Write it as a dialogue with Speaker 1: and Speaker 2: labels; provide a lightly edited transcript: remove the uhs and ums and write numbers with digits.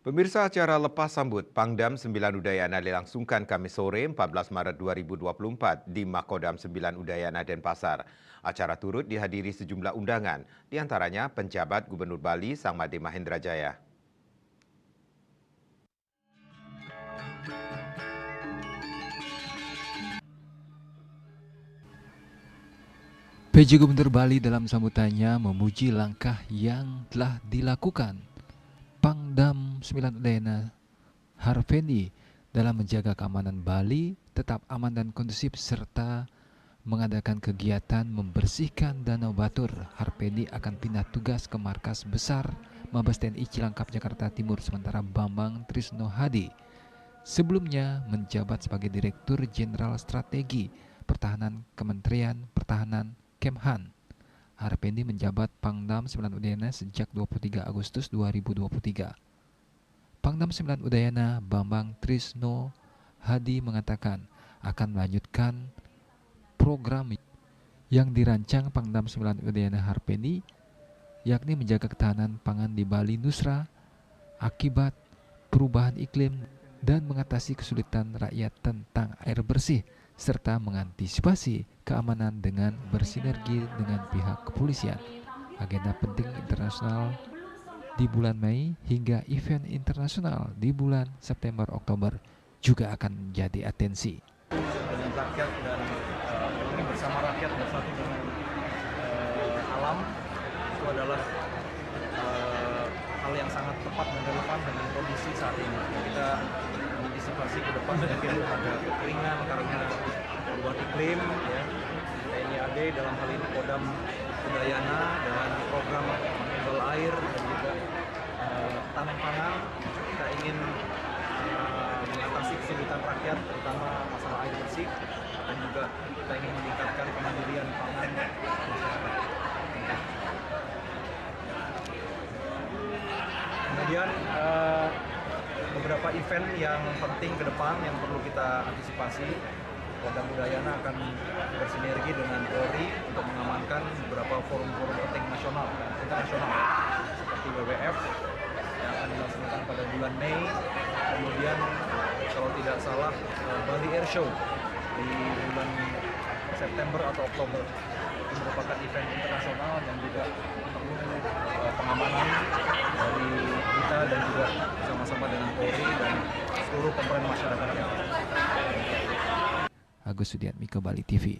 Speaker 1: Pemirsa, acara lepas sambut Pangdam 9 Udayana dilangsungkan Kamis sore 14 Maret 2024 di Makodam 9 Udayana Denpasar. Acara turut dihadiri sejumlah undangan, diantaranya penjabat Gubernur Bali Sang Made Mahendra Jaya.
Speaker 2: PJ Gubernur Bali dalam sambutannya memuji langkah yang telah dilakukan Pangdam 9 Udayana Harvendi dalam menjaga keamanan Bali tetap aman dan kondusif serta mengadakan kegiatan membersihkan Danau Batur. Harvendi akan pindah tugas ke markas besar Mabes TNI Cilangkap Jakarta Timur, sementara Bambang Trisno Hadi sebelumnya menjabat sebagai Direktur Jenderal Strategi Pertahanan Kementerian Pertahanan Kemhan. Harvendi menjabat Pangdam 9 Udayana sejak 23 Agustus 2023. Pangdam 9 Udayana Bambang Trisno Hadi mengatakan akan melanjutkan program yang dirancang Pangdam 9 Udayana Harvendi, yakni menjaga ketahanan pangan di Bali Nusra akibat perubahan iklim dan mengatasi kesulitan rakyat tentang air bersih, serta mengantisipasi keamanan dengan bersinergi dengan pihak kepolisian. Agenda penting internasional di bulan Mei hingga event internasional di bulan September-Oktober juga akan menjadi atensi.
Speaker 3: Dengan rakyat dan ini bersama rakyat bersatu dengan alam itu adalah hal yang sangat tepat dan relevan dengan kondisi saat ini. Kita mengantisipasi ke depan mungkin ada kekeringan karena perubahan iklim, ya. TNI AD dalam hal ini Kodam Udayana dengan program handle air dan juga tanam pangan. Kita ingin mengatasi kesulitan rakyat, terutama masalah air bersih, dan juga kita ingin meningkatkan kemandirian pangan masyarakat. Kemudian beberapa event yang penting ke depan yang perlu kita antisipasi. Kodam Udayana akan bersinergi dengan Polri untuk mengamankan beberapa forum-forum penting nasional dan internasional seperti WWF yang akan dilaksanakan pada bulan Mei. Kemudian kalau tidak salah Bali Air Show di bulan September atau Oktober. Itu merupakan event internasional yang juga perlu pengamanan dari kita dan juga sama-sama dengan Polri dan seluruh komponen masyarakat.
Speaker 2: Agus Sudiatmiko, Bali TV.